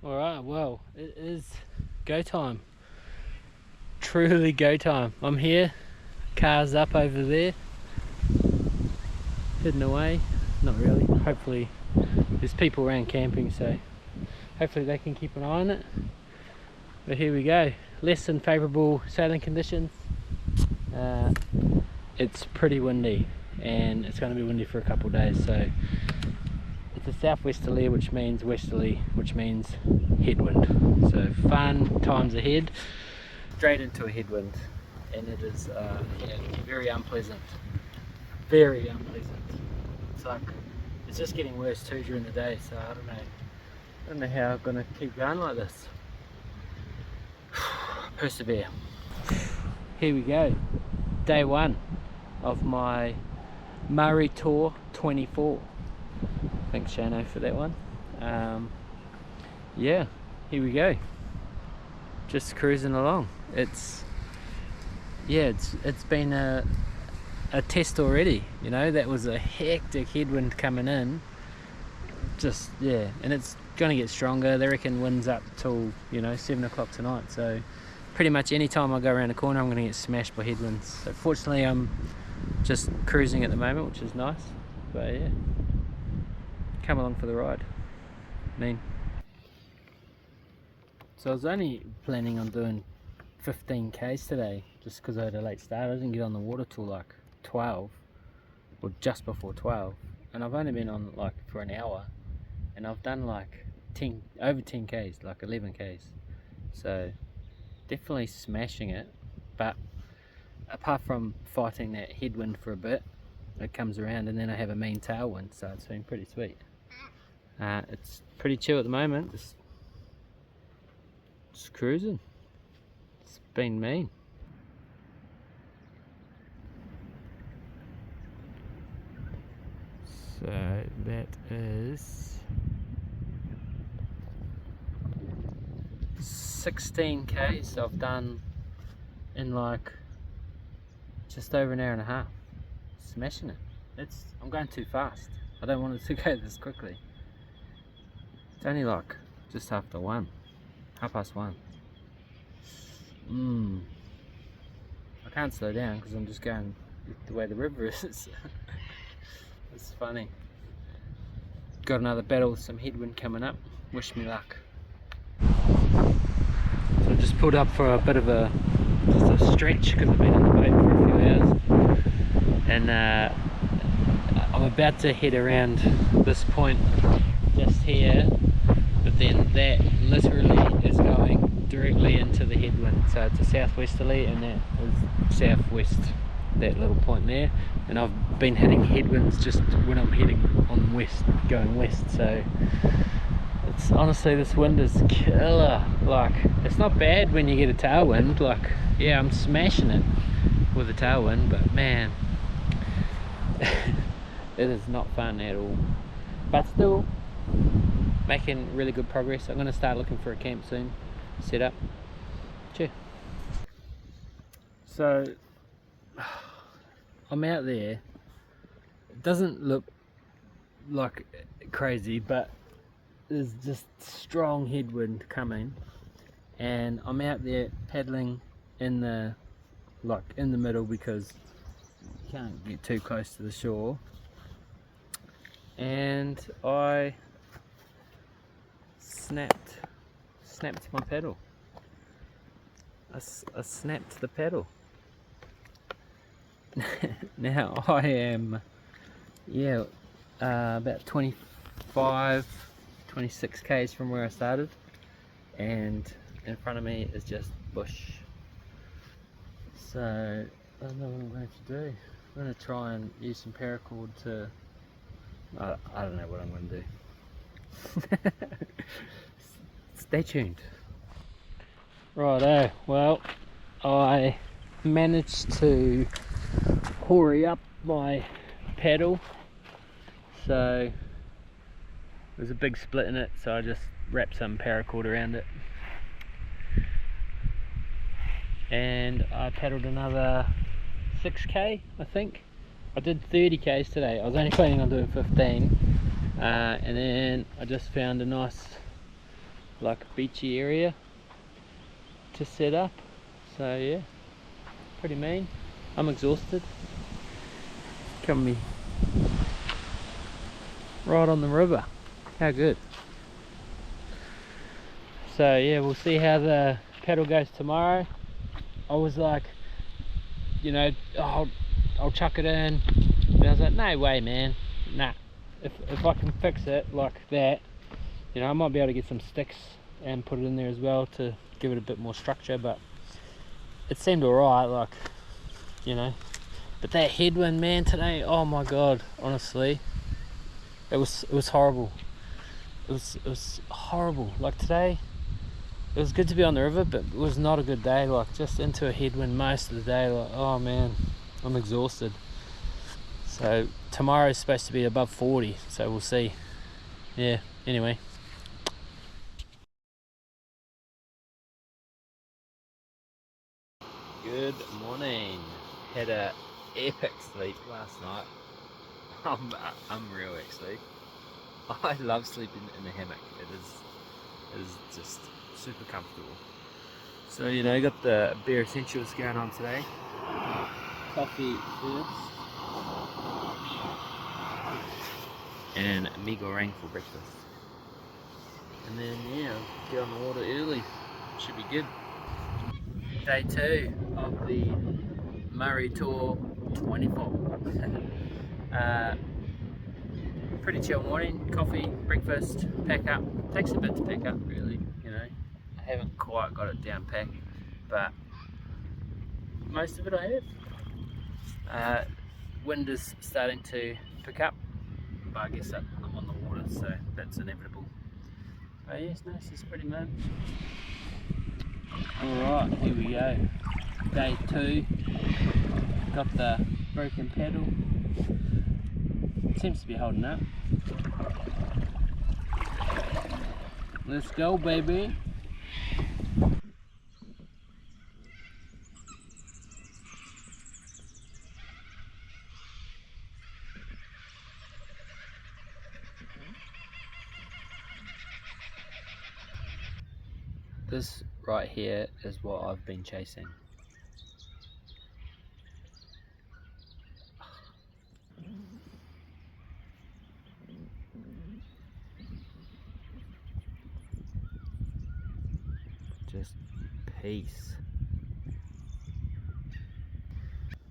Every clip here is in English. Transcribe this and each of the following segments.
Alright, well, it is go time. Truly go time. I'm here, car's up over there, heading away. Not really, hopefully there's people around camping, so hopefully they can keep an eye on it. But here we go, less than favourable sailing conditions. It's pretty windy, and it's going to be windy for a couple of days, so it's a southwesterly, which means westerly, which means headwind. So fun times ahead, straight into a headwind, and it is very unpleasant. Very unpleasant. It's like it's just getting worse too during the day. So I don't know how I'm gonna keep going like this. Persevere. Here we go. Day one of my Murray Tour 24. Thanks Shano for that one. Yeah, here we go. Just cruising along. It's been a test already. You know, that was a hectic headwind coming in. And it's gonna get stronger. They reckon wind's up till 7 o'clock tonight. So pretty much any time I go around the corner, I'm gonna get smashed by headwinds. So fortunately, I'm just cruising at the moment, which is nice. But yeah. Come along for the ride. So I was only planning on doing 15 k's today, just because I had a late start. I didn't get on the water till like 12, or just before 12, and I've only been on like for an hour, and I've done like over 10 k's, like 11 k's. So definitely smashing it. But apart from fighting that headwind for a bit, it comes around, and then I have a mean tailwind, so it's been pretty sweet. It's pretty chill at the moment, just cruising. It's been mean. So that is 16 k's I've done in like just over an hour and a half. Smashing it. I'm going too fast. I don't want it to go this quickly. It's only like just after 1, 1:30. I can't slow down because I'm just going the way the river is. It's funny. Got another battle with some headwind coming up. Wish me luck. So I just pulled up for a bit of a stretch because I've been in the boat for a few hours, and I'm about to head around this point just here, but then that literally is going directly into the headwind. So it's a southwesterly, and that is southwest, that little point there, and I've been hitting headwinds just when I'm heading on west, going west. So it's honestly, this wind is killer. Like, it's not bad when you get a tailwind. Like, yeah, I'm smashing it with a tailwind, but man, it is not fun at all. But still making really good progress. I'm going to start looking for a camp soon, set up. Cheers. So I'm out there. It doesn't look like crazy, but there's just strong headwind coming, and I'm out there paddling in the middle because you can't get too close to the shore, and I snapped my paddle. I snapped the paddle. Now I am about 26 k's from where I started, and in front of me is just bush. So I don't know what I'm going to do. I'm going to try and use some paracord to, I don't know what I'm going to do. Stay tuned. Righto, well, I managed to hurry up my paddle, so there's a big split in it, so I just wrapped some paracord around it, and I paddled another 6k, I think. I did 30 k's today. I was only planning on doing 15, and then I just found a nice like beachy area to set up. So yeah, pretty mean. I'm exhausted. Come me right on the river. How good. So yeah, we'll see how the paddle goes tomorrow. I was like, you know, oh, I'll chuck it in. And I was like, no way, man. Nah. If I can fix it like that, you know, I might be able to get some sticks and put it in there as well to give it a bit more structure, but it seemed alright, like, you know. But that headwind, man, today, oh my god, honestly, it was horrible. It was horrible. Like today, it was good to be on the river, but it was not a good day. Like just into a headwind most of the day. Like, oh man, I'm exhausted. So tomorrow's supposed to be above 40, so we'll see. Yeah, anyway. Good morning. Had a epic sleep last night. I'm unreal actually. I love sleeping in the hammock. It is just super comfortable. So you know, got the bare essentials going on today. Coffee first, and mee goreng for breakfast. And then yeah, get on the water early. Should be good. Day 2 of the Murray Tour 24. Pretty chill morning. Coffee, breakfast, pack up. Takes a bit to pack up, really. You know, I haven't quite got it down packed, but most of it I have. Wind is starting to pick up, but I guess I'm on the water, so that's inevitable. But yes, no, this is pretty much. Alright, here we go. Day 2. Got the broken paddle. Seems to be holding up. Let's go, baby. This right here is what I've been chasing. Just peace.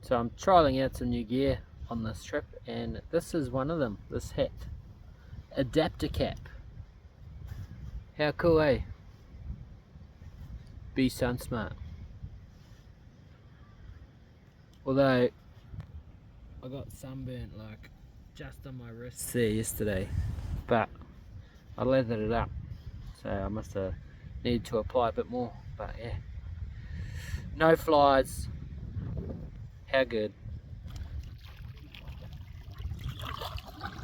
So I'm trialing out some new gear on this trip, and this is one of them, this hat. Adapter cap. How cool, eh? Be sun smart. Although I got sunburnt like just on my wrist there yesterday, but I lathered it up, so I must have needed to apply a bit more. But yeah, no flies. How good.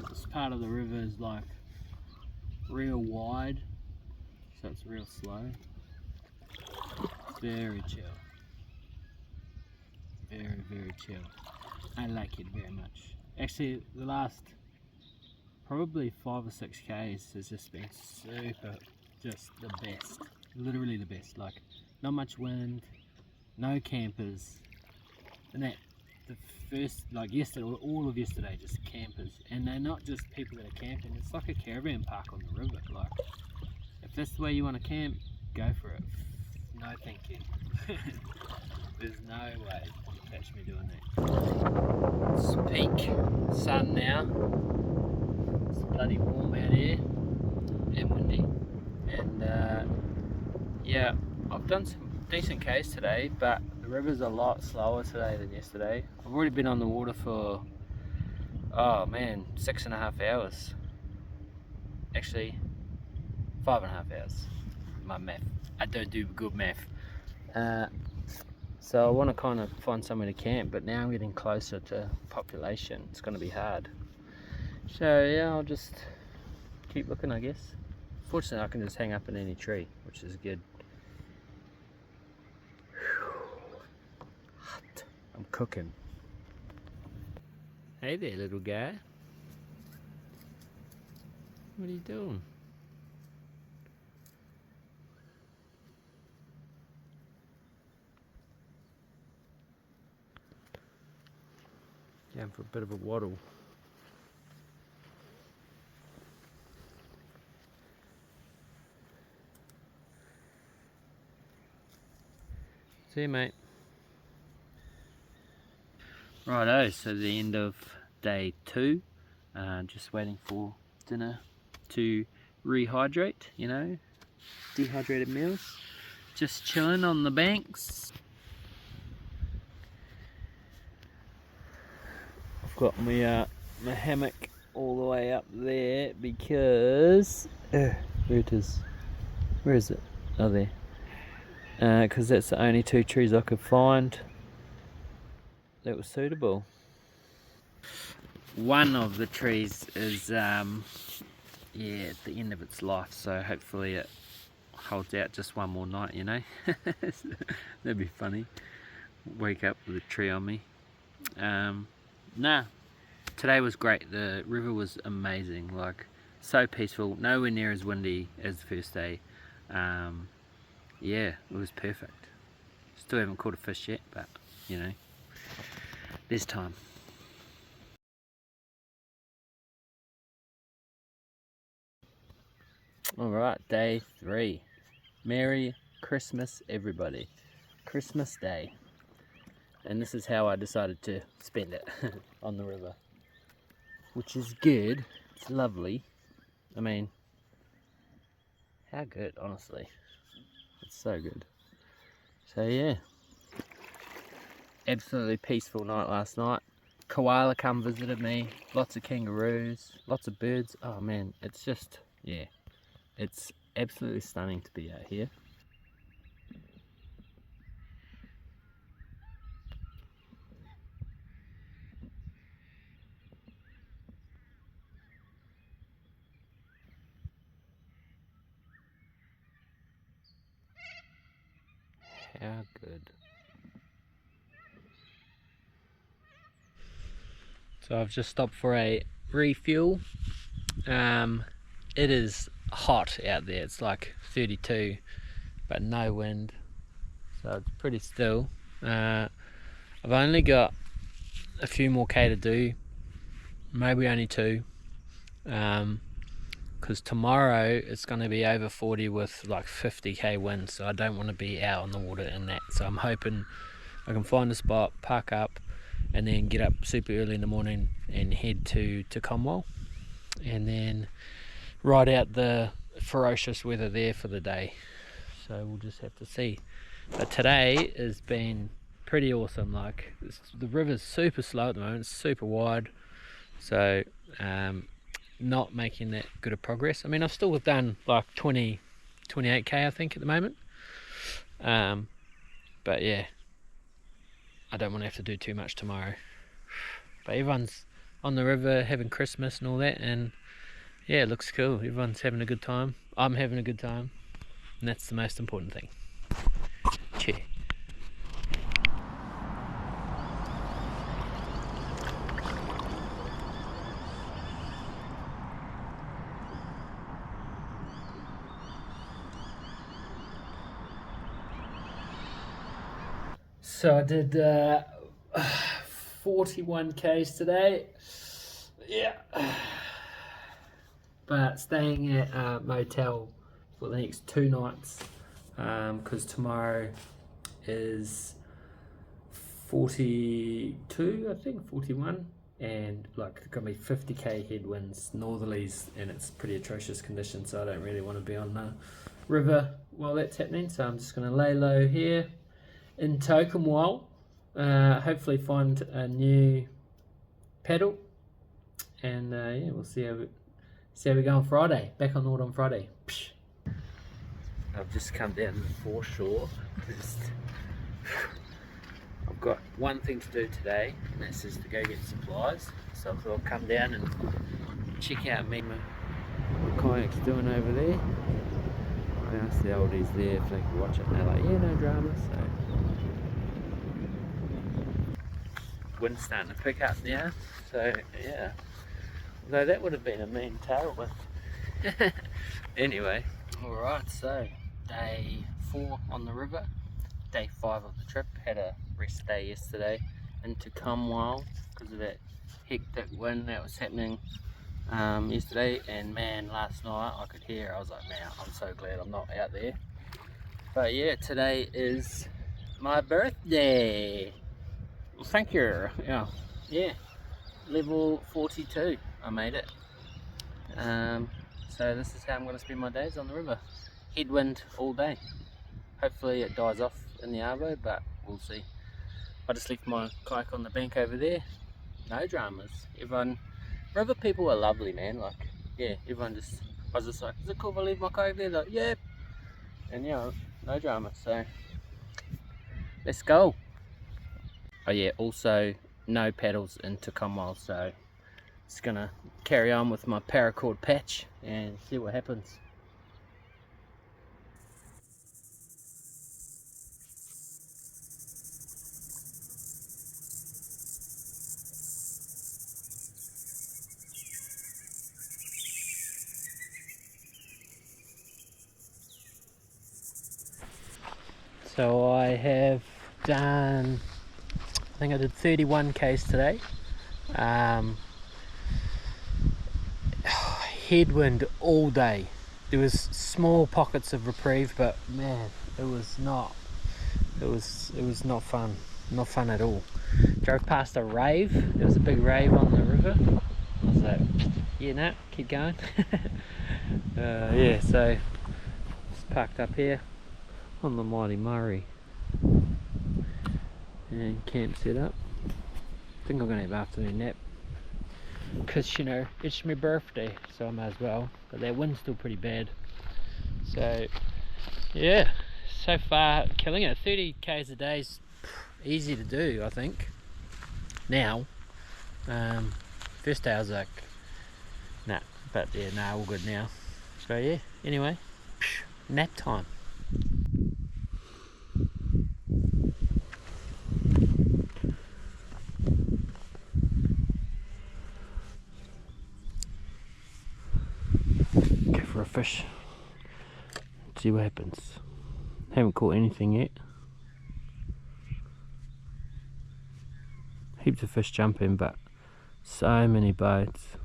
This part of the river is like real wide, so it's real slow. Very chill. Very, very chill. I like it very much. Actually, the last probably 5 or 6 Ks has just been super, just the best. Literally the best. Like, not much wind, no campers, and that the first, like yesterday, all of yesterday, just campers, and they're not just people that are camping. It's like a caravan park on the river. Like, if that's the way you want to camp, go for it. No, thank you. There's no way you catch me doing that. It's peak sun now. It's bloody warm out here and windy. And yeah, I've done some decent Ks today, but the river's a lot slower today than yesterday. I've already been on the water for, oh man, 6.5 hours. Actually, 5.5 hours. My math. I don't do good math. So I want to kind of find somewhere to camp, but now I'm getting closer to population. It's going to be hard. So yeah, I'll just keep looking, I guess. Fortunately, I can just hang up in any tree, which is good. Hot. I'm cooking. Hey there, little guy. What are you doing? Going for a bit of a waddle. See you, mate. Righto, so the end of day 2. Just waiting for dinner to rehydrate, you know, dehydrated meals. Just chilling on the banks. I've got my hammock all the way up there because where it is? Where is it? Oh, there. Because that's the only 2 trees I could find that was suitable. One of the trees is yeah, at the end of its life, so hopefully it holds out just one more night, you know. That'd be funny. Wake up with a tree on me. Nah, today was great. The river was amazing, like so peaceful, nowhere near as windy as the first day. Yeah, it was perfect. Still haven't caught a fish yet, but you know, there's time. Alright, day 3. Merry Christmas, everybody. Christmas Day. And this is how I decided to spend it on the river. Which is good. It's lovely. I mean, how good, honestly. It's so good. So yeah. Absolutely peaceful night last night. Koala come visited me. Lots of kangaroos. Lots of birds. Oh man, it's just, yeah. It's absolutely stunning to be out here. How good. So I've just stopped for a refuel. It is hot out there. It's like 32, but no wind. So it's pretty still. I've only got a few more K to do. Maybe only 2. Because tomorrow it's going to be over 40 with like 50k wind, so I don't want to be out on the water in that. So I'm hoping I can find a spot, park up, and then get up super early in the morning and head to Comwell, and then ride out the ferocious weather there for the day. So we'll just have to see. But today has been pretty awesome. Like, the river's super slow at the moment, it's super wide, so not making that good of progress. I mean, I've still done like 28k I think at the moment, but yeah, I don't want to have to do too much tomorrow. But everyone's on the river having Christmas and all that, and yeah, it looks cool. Everyone's having a good time. I'm having a good time, and that's the most important thing. Cheers. So I did 41 k's today. Yeah. But staying at a motel for the next 2 nights, because tomorrow is 42, I think, 41, and like it's gonna be 50k headwinds, northerlies, and it's pretty atrocious conditions, so I don't really want to be on the river while that's happening, so I'm just gonna lay low here in Tokemwell, hopefully find a new paddle, and yeah, we'll see how we go on Friday. Back on the water on Friday. Psh. I've just come down to the foreshore. I've got one thing to do today, and that's just to go get supplies. So I thought I'll come down and check out what Kayak's doing over there. I asked the oldies there if they could watch it, and they're like, yeah, no drama. So wind's starting to pick up now, so yeah. Though that would have been a mean tailwind. Anyway, alright, so day 4 on the river, day 5 of the trip. Had a rest day yesterday, into Cromwell because of that hectic wind that was happening yesterday, and man, last night I could hear. I was like, man, I'm so glad I'm not out there. But yeah, today is my birthday. Well, thank you. Yeah, level 42. I made it. So this is how I'm going to spend my days on the river. Headwind all day. Hopefully it dies off in the arvo, but we'll see. I just left my kayak on the bank over there. No dramas. Everyone, river people are lovely, man. Like, yeah, everyone just, I was just like, is it cool if I leave my kayak there? Like, yep. And yeah, no drama. So let's go. Oh yeah, also no paddles into Cromwell, so just gonna carry on with my paracord patch and see what happens. So I have done, I think I did 31 k's today. Headwind all day. There was small pockets of reprieve, but man, it was not fun. Not fun at all. Drove past a rave. There was a big rave on the river. I was like, yeah, no, keep going. Yeah, so just parked up here on the Mighty Murray and camp set up. I think I'm gonna have an afternoon nap because, you know, it's my birthday, so I might as well. But that wind's still pretty bad, so yeah, so far killing it. 30 k's a day is easy to do, I think. Now first day I was like, nah, but yeah, nah, all good now. So yeah, anyway, nap time. Go for a fish, see what happens. Haven't caught anything yet. Heaps of fish jumping, but so many boats.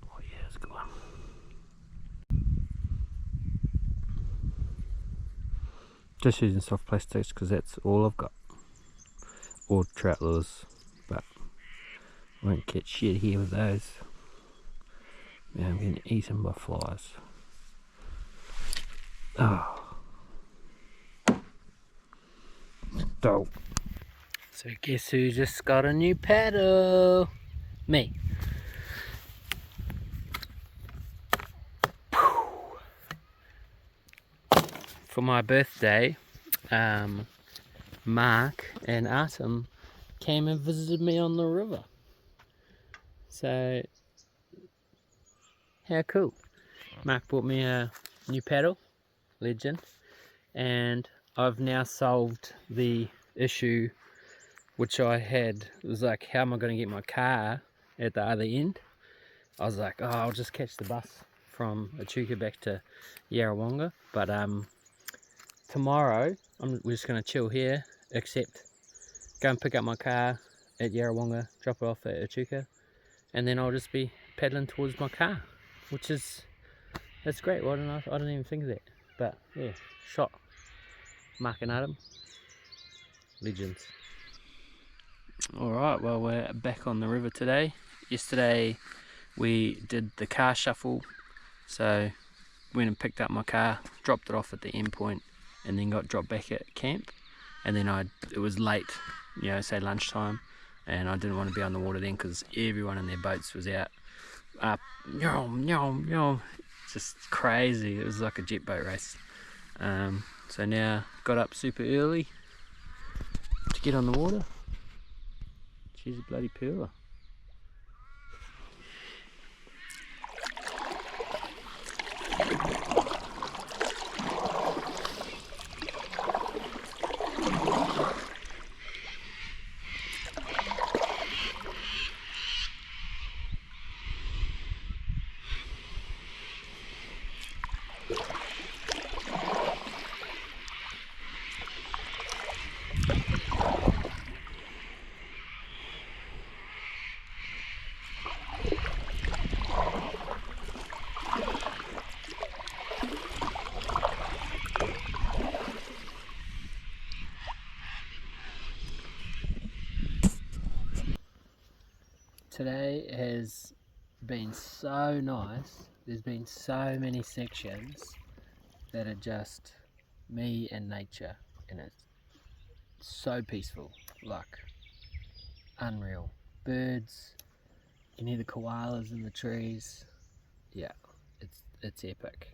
Oh yeah, that's a good one. Just using soft plastics because that's all I've got. Or trout lures, but I won't catch shit here with those. Man, I'm getting eaten by flies. Oh. Dope. So guess who just got a new paddle? Me. For my birthday, Mark and Artem came and visited me on the river. So, how cool. Mark bought me a new paddle, legend, and I've now solved the issue which I had. It was like, how am I going to get my car at the other end? I was like, oh, I'll just catch the bus from Echuca back to Yarrawonga, but tomorrow we're just going to chill here, except go and pick up my car at Yarrawonga, drop it off at Echuca, and then I'll just be paddling towards my car, which is, that's great. Well, I didn't even think of that, but yeah, shot. Mark and Adam, legends. Alright, well, we're back on the river today. Yesterday we did the car shuffle, so went and picked up my car, dropped it off at the end point, and then got dropped back at camp. And then it was late, you know, say lunchtime, and I didn't want to be on the water then because everyone in their boats was out up, just crazy. It was like a jet boat race. So now got up super early to get on the water. She's a bloody pearler. Today has been so nice. There's been so many sections that are just me and nature, and it's so peaceful, like unreal. Birds, you can hear the koalas in the trees. Yeah, it's epic.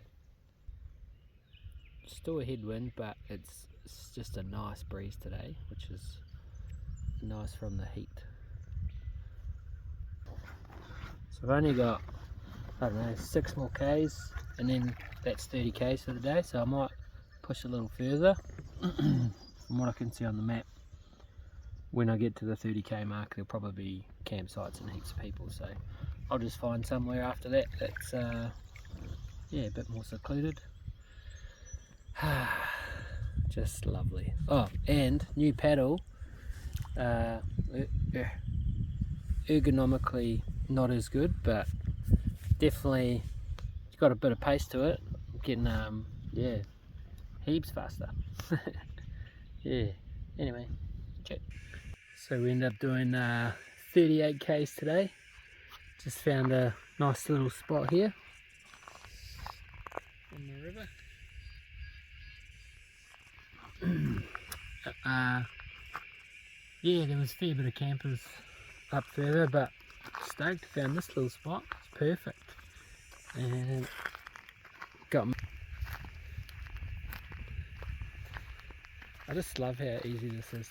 Still a headwind, but it's just a nice breeze today, which is nice from the heat. So I've only got, I don't know, 6 more Ks, and then that's 30 Ks for the day, so I might push a little further. From what I can see on the map, when I get to the 30k mark, there'll probably be campsites and heaps of people, so I'll just find somewhere after that that's yeah, a bit more secluded. Just lovely. Oh, and new paddle, ergonomically not as good, but definitely it's got a bit of pace to it. I'm getting yeah, heaps faster. Yeah, anyway, check. So we end up doing 38 Ks today. Just found a nice little spot here on the river. Yeah, there was a fair bit of campers up further, but stoked, found this little spot. It's perfect. And got, I just love how easy this is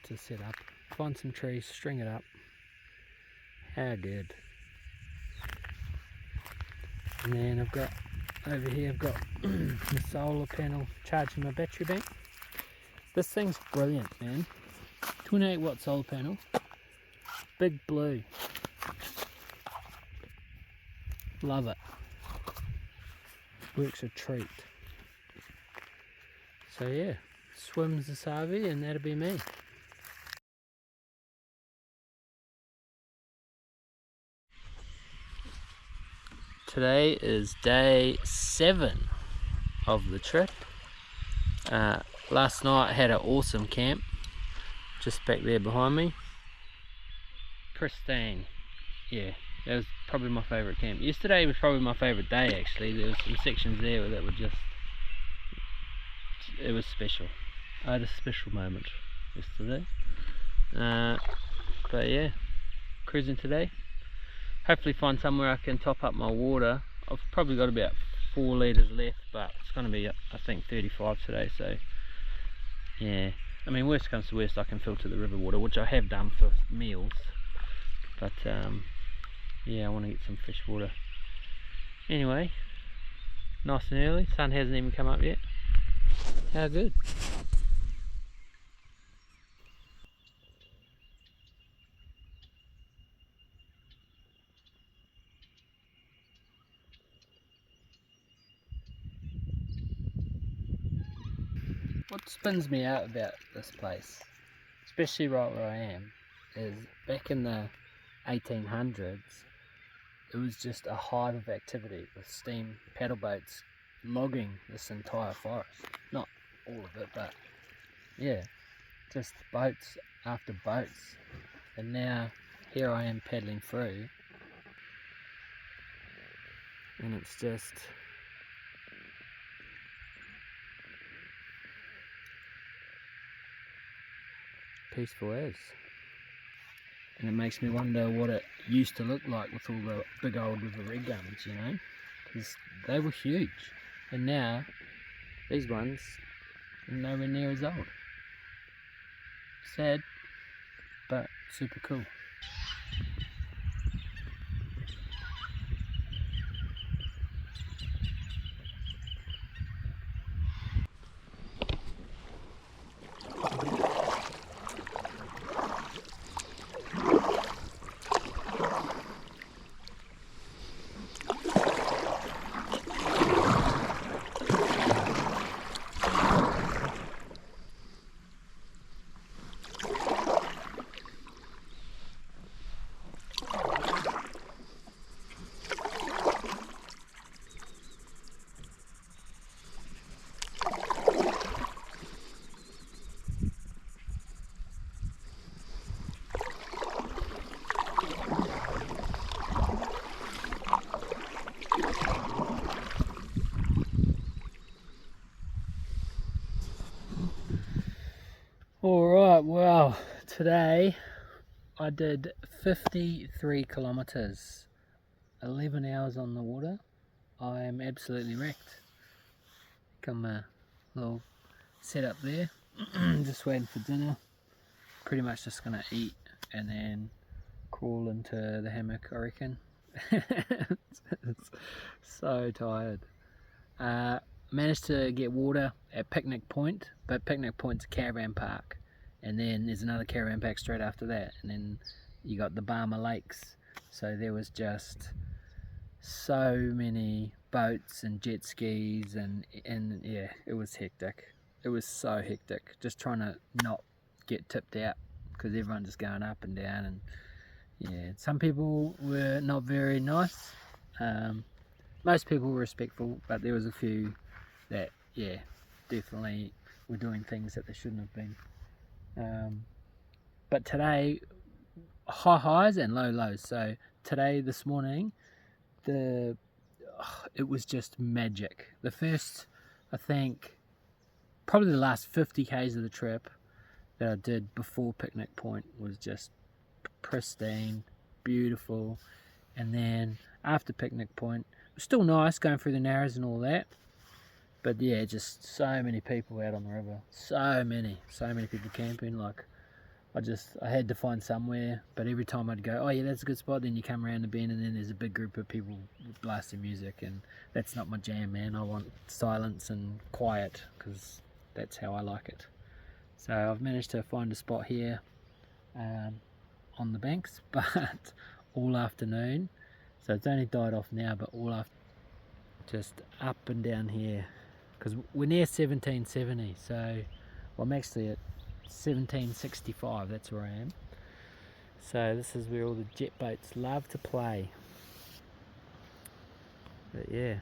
to set up. Find some trees, string it up. How good. And then I've got, over here I've got the solar panel charging my battery bank. This thing's brilliant, man. 28 watt solar panel, big blue. Love it. Works a treat. So yeah, swims the Savi and that'll be me. Today is day 7 of the trip. Last night I had an awesome camp, just back there behind me. Pristine. Yeah, that was probably my favourite camp. Yesterday was probably my favourite day actually. There was some sections there that were just, it was special. I had a special moment yesterday. But yeah, cruising today. Hopefully find somewhere I can top up my water. I've probably got about 4 litres left, but it's going to be, I think, 35 today, so yeah. I mean, worst comes to worst, I can filter the river water, which I have done for meals, but yeah, I want to get some fresh water. Anyway, nice and early, sun hasn't even come up yet. How good. What spins me out about this place, especially right where I am, is back in the 1800s, it was just a hive of activity with steam paddle boats logging this entire forest. Not all of it, but yeah, just boats after boats. And now here I am paddling through, and it's just peaceful as. And it makes me wonder what it used to look like with all the big old river red gums, you know, because they were huge, and now these ones are nowhere near as old. Sad, but super cool. Today I did 53 kilometers, 11 hours on the water. I am absolutely wrecked. Come a little setup there. Just waiting for dinner. Pretty much just gonna eat and then crawl into the hammock, I reckon. It's so tired. Managed to get water at Picnic Point, but Picnic Point's a caravan park, and then there's another caravan park straight after that, and then you got the Barmer Lakes. So there was just so many boats and jet skis, and yeah, it was hectic. It was so hectic, just trying to not get tipped out because everyone's just going up and down, and yeah, some people were not very nice. Most people were respectful, but there was a few that, yeah, definitely were doing things that they shouldn't have been. But today, high highs and low lows. So today, this morning, it was just magic. The first, I think, probably the last 50 k's of the trip that I did before Picnic Point was just pristine, beautiful. And then after Picnic Point, it was still nice going through the Narrows and all that, but yeah, just so many people out on the river, so many people camping. Like I had to find somewhere, but every time I'd go, oh yeah, that's a good spot, then you come around the bend and then there's a big group of people blasting music, and that's not my jam, man. I want silence and quiet because that's how I like it. So I've managed to find a spot here on the banks, but all afternoon, so it's only died off now, but all after, just up and down here, because we're near 1770, so well, I'm actually at 1765, that's where I am. So this is where all the jet boats love to play. But yeah,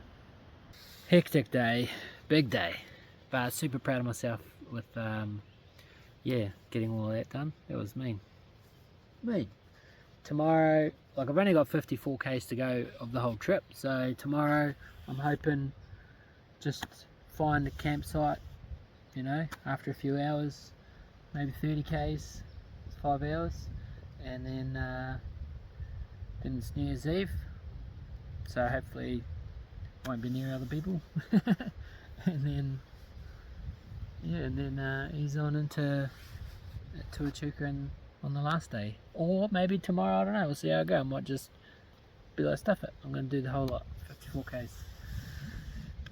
hectic day, big day, but super proud of myself with yeah, getting all that done. That was mean. Tomorrow, like, I've only got 54 k's to go of the whole trip, so tomorrow I'm hoping just find a campsite, you know, after a few hours, maybe 30 k's, 5 hours, and then it's New Year's Eve, so hopefully won't be near other people. And then yeah, and then ease on into Echuca and on the last day, or maybe tomorrow, I don't know, we'll see how I go. I might just be like, stuff it, I'm going to do the whole lot, 54 k's.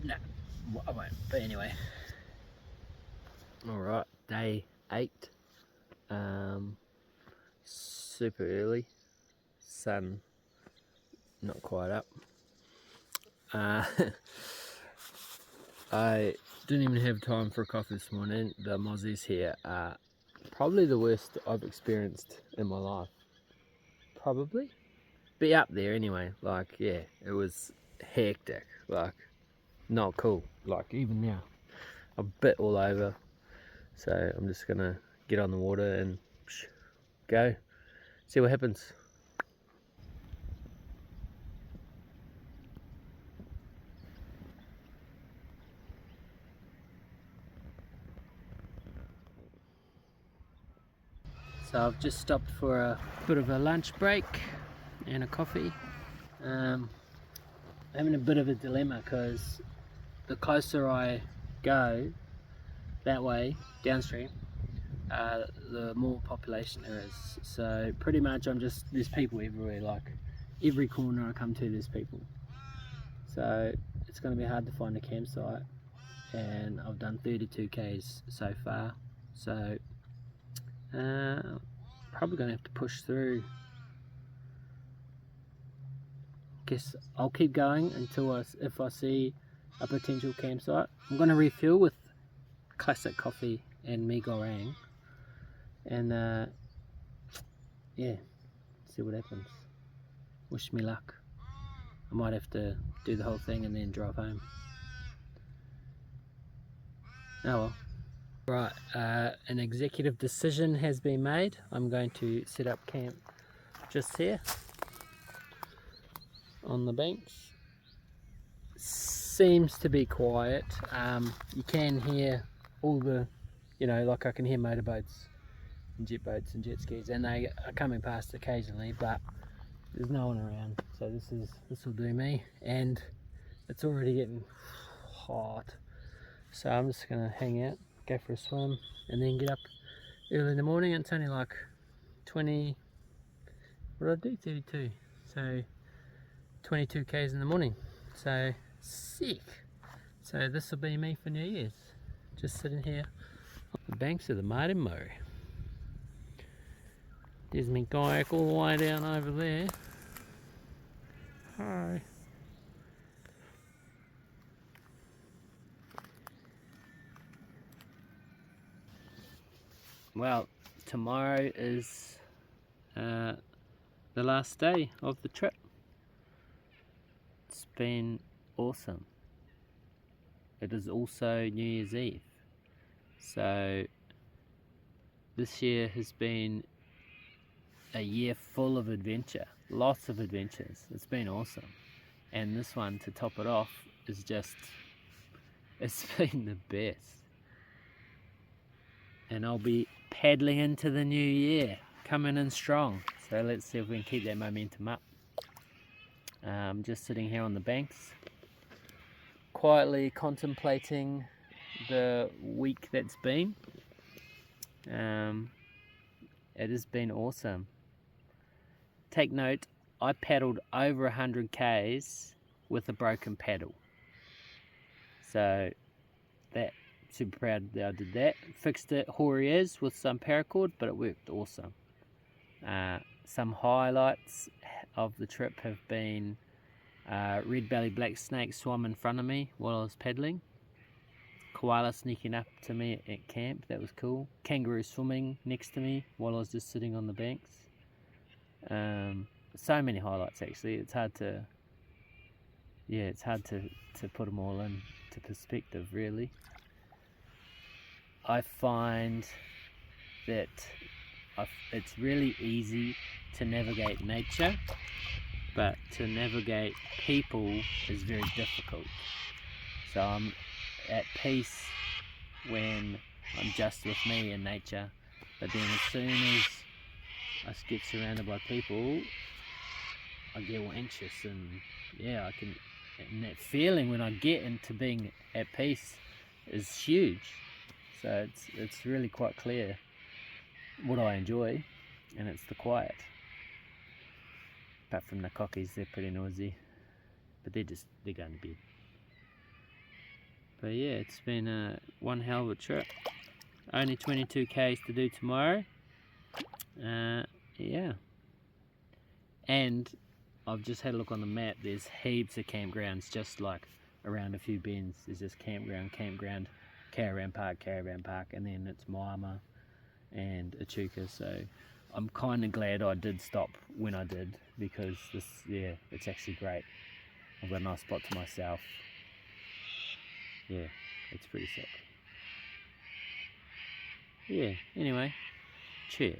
No, I won't, but anyway. Alright, day 8, super early, sun not quite up. I didn't even have time for a coffee this morning. The mozzies here are probably the worst I've experienced in my life. Probably. Be up there anyway. Like, yeah, it was hectic. Like, not cool. Like, even now, a bit all over. So I'm just gonna get on the water and go. See what happens. So I've just stopped for a bit of a lunch break and a coffee. Having a bit of a dilemma because the closer I go that way downstream, the more population there is. So pretty much there's people everywhere. Like every corner I come to, there's people. So it's going to be hard to find a campsite, and I've done 32 k's so far. So probably going to have to push through. Guess I'll keep going until if I see a potential campsite. I'm going to refuel with classic coffee and mee goreng, and yeah, see what happens. Wish me luck. I might have to do the whole thing and then drive home. Oh well. Right, an executive decision has been made. I'm going to set up camp just here on the banks. Seems to be quiet. You can hear all the, you know, like I can hear motorboats and jet boats and jet skis, and they are coming past occasionally, but there's no one around. So this will do me, and it's already getting hot. So I'm just gonna hang out, go for a swim, and then get up early in the morning. It's only like 20. What did I do? 32. So 22 k's in the morning. So sick. So this will be me for New Year's. Just sitting here on the banks of the Marimo. There's my kayak all the way down over there. Hi. Well, tomorrow is the last day of the trip. It's been awesome. It is also New Year's Eve. So this year has been a year full of adventure. Lots of adventures. It's been awesome. And this one, to top it off, is just, it's been the best. And I'll be paddling into the new year, coming in strong. So let's see if we can keep that momentum up. I'm just sitting here on the banks, quietly contemplating the week that's been. It has been awesome. Take note, I paddled over 100 k's with a broken paddle. So that, super proud that I did that. Fixed it, hoary is, with some paracord, but it worked awesome. Some highlights of the trip have been red belly black snake swam in front of me while I was paddling. Koala sneaking up to me at camp, that was cool. Kangaroo swimming next to me while I was just sitting on the banks. So many highlights actually. It's hard to put them all into perspective really. I find that it's really easy to navigate nature, but to navigate people is very difficult. So I'm at peace when I'm just with me and nature, but then as soon as I get surrounded by people, I get all anxious, and yeah, and that feeling when I get into being at peace is huge. So it's really quite clear what I enjoy, and it's the quiet. Apart from the cockies, they're pretty noisy, but they're going to bed. But yeah, it's been one hell of a trip. Only 22 k's to do tomorrow. Yeah. And I've just had a look on the map. There's heaps of campgrounds just like around a few bends. There's just campground, caravan park, and then it's Moama and Echuca. So I'm kind of glad I did stop when I did, because it's actually great. I've got a nice spot to myself. Yeah, it's pretty sick. Yeah, anyway, cheer.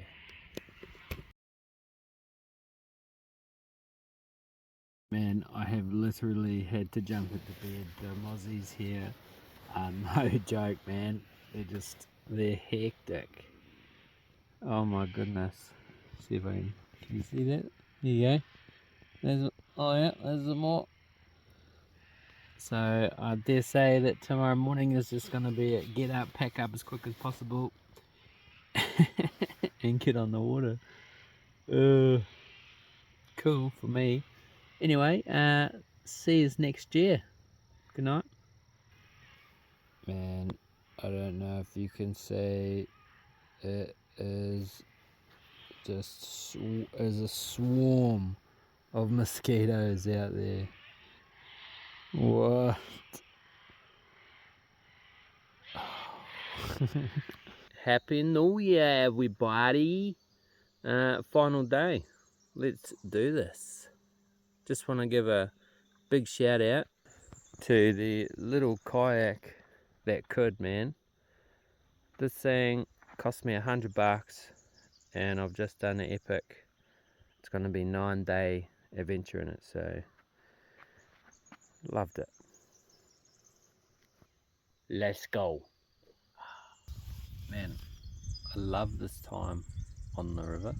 Man, I have literally had to jump into bed. The mozzies here are no joke, man. They're hectic. Oh my goodness. See if can you see that? There you go. There's some more. So I dare say that tomorrow morning is just going to be a get up, pack up as quick as possible and get on the water. Cool for me. Anyway, see you next year. Good night. Man, I don't know if you can see, it is just as a swarm of mosquitoes out there. What? Happy New Year, everybody. Final day. Let's do this. Just want to give a big shout out to the little kayak that could, man. This thing cost me $100 and I've just done an epic. It's going to be 9-day adventure in it, so loved it. Let's go. Man, I love this time. on the river,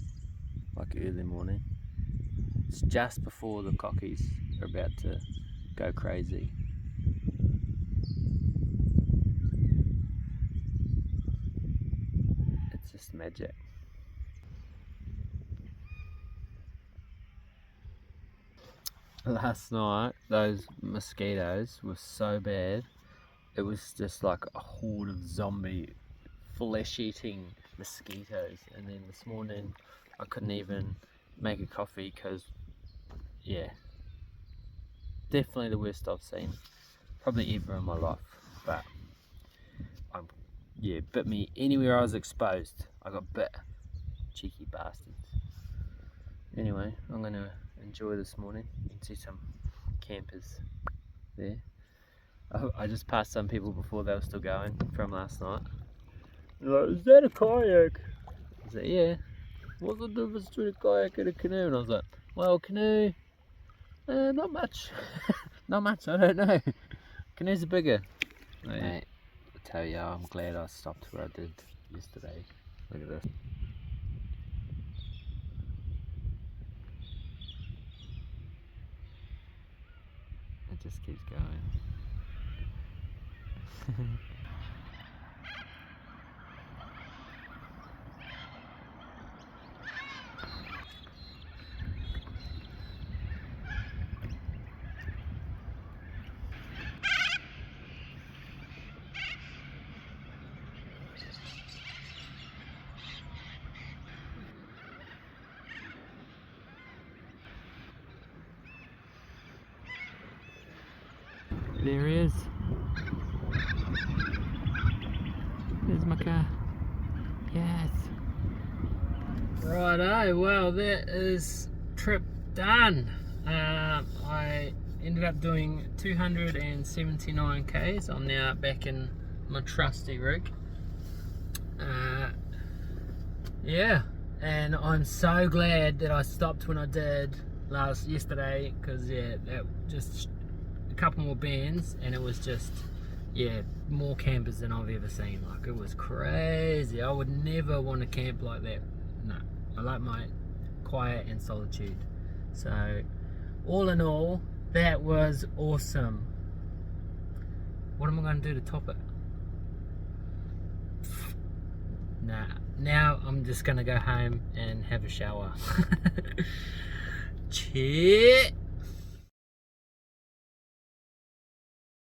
like early morning. It's just before the cockies are about to go crazy. It's just magic. Last night, those mosquitoes were so bad. It was just like a horde of zombie flesh-eating mosquitoes. And then this morning, I couldn't even make a coffee because, yeah, definitely the worst I've seen, probably ever in my life. But yeah, bit me anywhere I was exposed. I got bit. Cheeky bastards. Anyway, I'm gonna enjoy this morning. You can see some campers there. I just passed some people before they were still going from last night. They're like, is that a kayak? I was like, yeah. What's the difference between a kayak and a canoe? And I was like, well, canoe, not much. Not much, I don't know. Canoes are bigger. Mate, I tell you, I'm glad I stopped where I did yesterday. Look at this. It just keeps going. There he is. There's my car. Yes. Righto, well that is trip done. I ended up doing 279 k's. I'm now back in my trusty rig. Yeah, and I'm so glad that I stopped when I did yesterday, because yeah, that just a couple more bands and it was just, yeah, more campers than I've ever seen. Like, it was crazy. I would never want to camp like that. No, I like my quiet and solitude. So all in all, that was awesome. What am I going to do to top it? Nah, now I'm just going to go home and have a shower. Cheers.